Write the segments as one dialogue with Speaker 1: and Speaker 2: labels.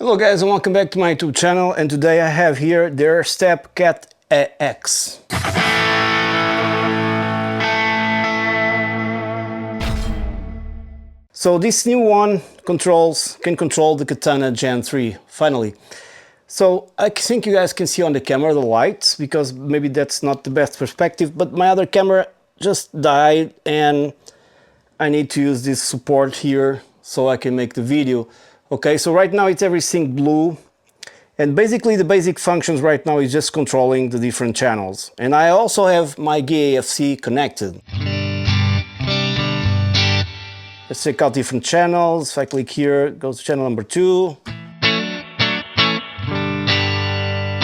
Speaker 1: Hello guys and welcome back to my YouTube channel, and today I have here the Airstep Cat X. So this new one can control the Katana Gen 3, finally. So I think you guys can see on the camera the lights, because maybe that's not the best perspective, but my other camera just died and I need to use this support here so I can make the video. Okay, so right now it's everything blue, and basically the basic functions right now is just controlling the different channels. And I also have my GAFC connected. Let's check out different channels. If I click here, it goes to channel number 2.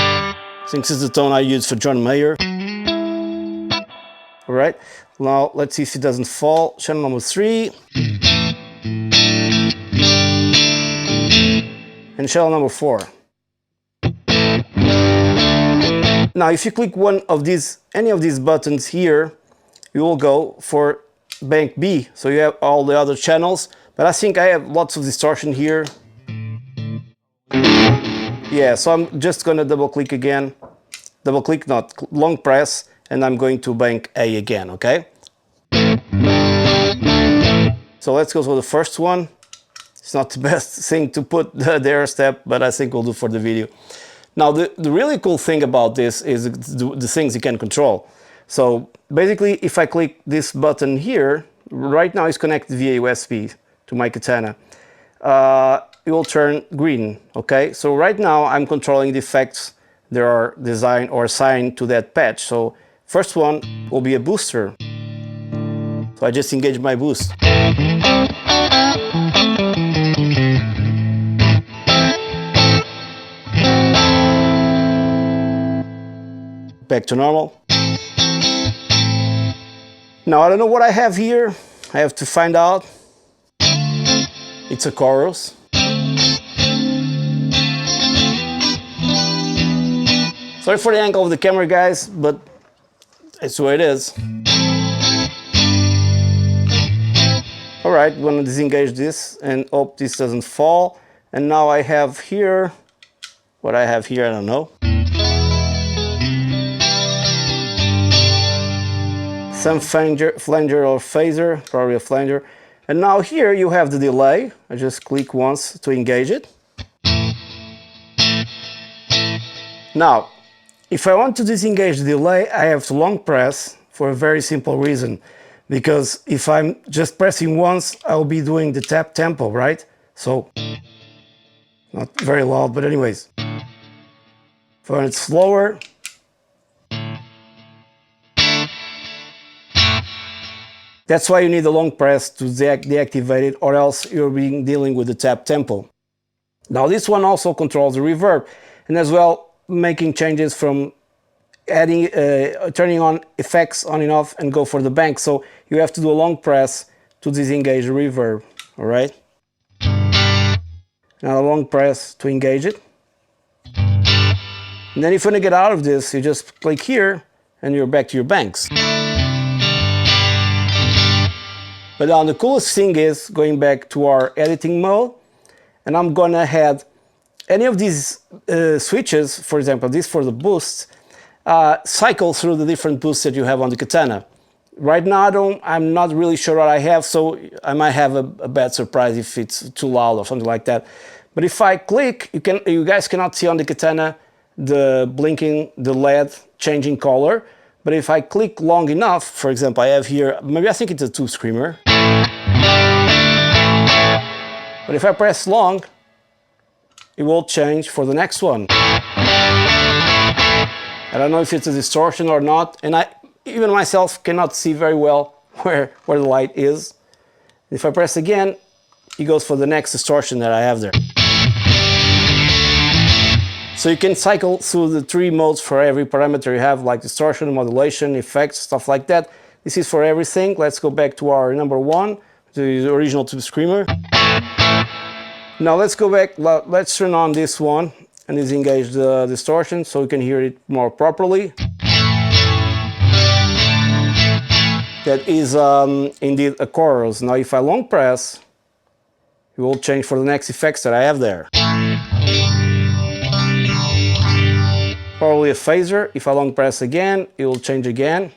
Speaker 1: I think this is the tone I use for John Mayer. All right, now let's see if it doesn't fall. Channel number 3. And channel number 4. Now if you click one of these, any of these buttons here, you will go for bank B, so you have all the other channels, but I think I have lots of distortion here. Yeah, so I'm just gonna double click again, double click, not long press, and I'm going to bank A again, okay? So let's go for the first one. It's not the best thing to put the Airstep, but I think we'll do for the video. Now the really cool thing about this is the things you can control. So basically if I click this button here, right now it's connected via USB to my Katana. It will turn green, okay? So right now I'm controlling the effects that are designed or assigned to that patch. So first one will be a booster. So I just engage my boost. Back to normal. Now I don't know what I have here. I have to find out. It's a chorus. Sorry for the angle of the camera, guys, but it's the way it is. Alright, I'm gonna disengage this and hope this doesn't fall. And now I have here, what I have here, I don't know. Some flanger or phaser, probably a flanger. And now here you have the delay. I just click once to engage it. Now, if I want to disengage the delay, I have to long press for a very simple reason. Because if I'm just pressing once, I'll be doing the tap tempo, right? So, not very loud, but anyways. If I want it slower, that's why you need a long press to deactivate it, or else you're dealing with the tap tempo. Now this one also controls the reverb, and as well making changes from adding, turning on effects on and off, and go for the bank. So you have to do a long press to disengage the reverb, all right? Now a long press to engage it. And then if you want to get out of this, you just click here and you're back to your banks. But now the coolest thing is going back to our editing mode, and I'm gonna add any of these switches, for example, this for the boosts, cycle through the different boosts that you have on the Katana. Right now I'm not really sure what I have, so I might have a bad surprise if it's too loud or something like that. But if I click, you guys cannot see on the Katana the blinking, the LED changing color. But if I click long enough, for example, I have here, maybe I think it's a Toushscreen. But if I press long, it will change for the next one. I don't know if it's a distortion or not, and I even myself cannot see very well where the light is. If I press again, it goes for the next distortion that I have there. So you can cycle through the 3 modes for every parameter you have, like distortion, modulation, effects, stuff like that. This is for everything. Let's go back to our number 1, the original Toushscreen. Now let's go back, let's turn on this one and disengage the distortion so you can hear it more properly. That is indeed a chorus. Now if I long press, it will change for the next effects that I have there. probably a phaser. If I long press again, it will change again.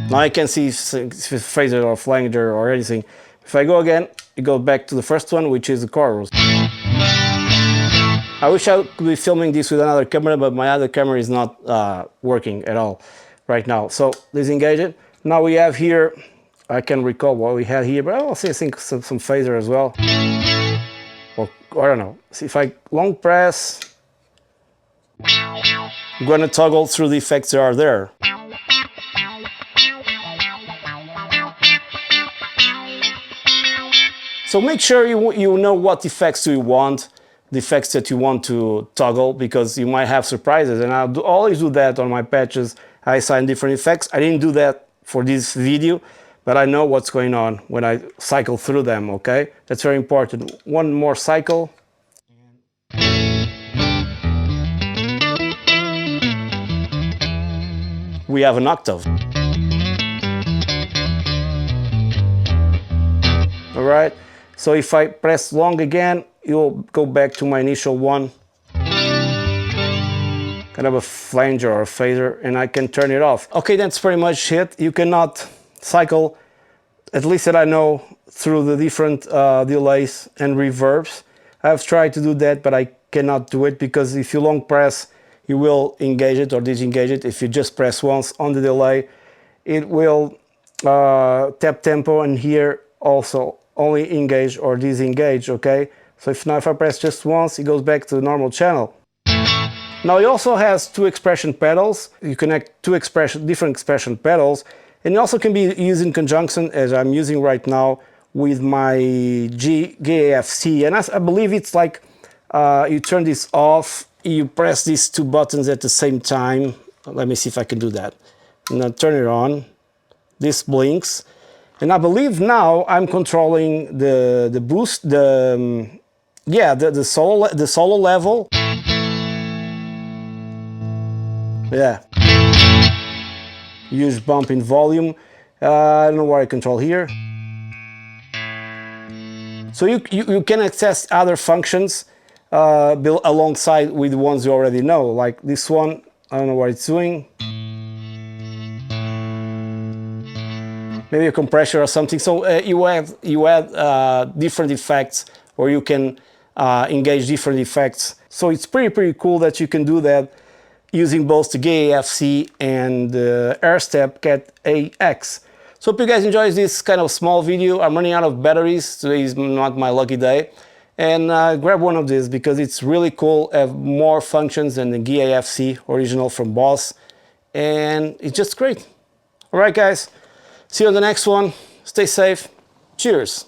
Speaker 1: Now I can see if it's phaser or flanger or anything. If I go again, it goes back to the first one, which is the chorus. I wish I could be filming this with another camera, but my other camera is not working at all right now. So disengage it. Now we have here, I can recall what we had here, but I also think some phaser as well. Or I don't know. See, if I long press, I'm going to toggle through the effects that are there. So make sure you know what effects do you want, the effects that you want to toggle, because you might have surprises, and I'll always do that on my patches. I assign different effects. I didn't do that for this video, but I know what's going on when I cycle through them, okay? That's very important. One more cycle. We have an octave. All right, so if I press long again, you'll go back to my initial one. Kind of a flanger or a phaser, and I can turn it off. Okay, that's pretty much it. You cannot cycle, at least that I know, through the different delays and reverbs. I've tried to do that, but I cannot do it, because if you long press, you will engage it or disengage it. If you just press once on the delay, it will tap tempo, and here also only engage or disengage, okay? So if I press just once, it goes back to the normal channel. Now it also has two expression pedals. You connect two different expression pedals, and it also can be used in conjunction, as I'm using right now, with my GAFC. And I believe it's like you turn this off, you press these two buttons at the same time. Let me see if I can do that. And then turn it on. This blinks. And I believe now I'm controlling the boost, the solo level. Yeah. Huge bump in volume. I don't know what I control here. So you can access other functions built alongside with the ones you already know. Like this one, I don't know what it's doing. Maybe a compressor or something. So you add different effects, or you can engage different effects. So it's pretty cool that you can do that using both the GAFC and the Airstep Cat AX. So hope you guys enjoyed this kind of small video. I'm running out of batteries. Today is not my lucky day. And grab one of these because it's really cool. Have more functions than the GAFC original from Boss. And it's just great. All right, guys. See you on the next one. Stay safe. Cheers.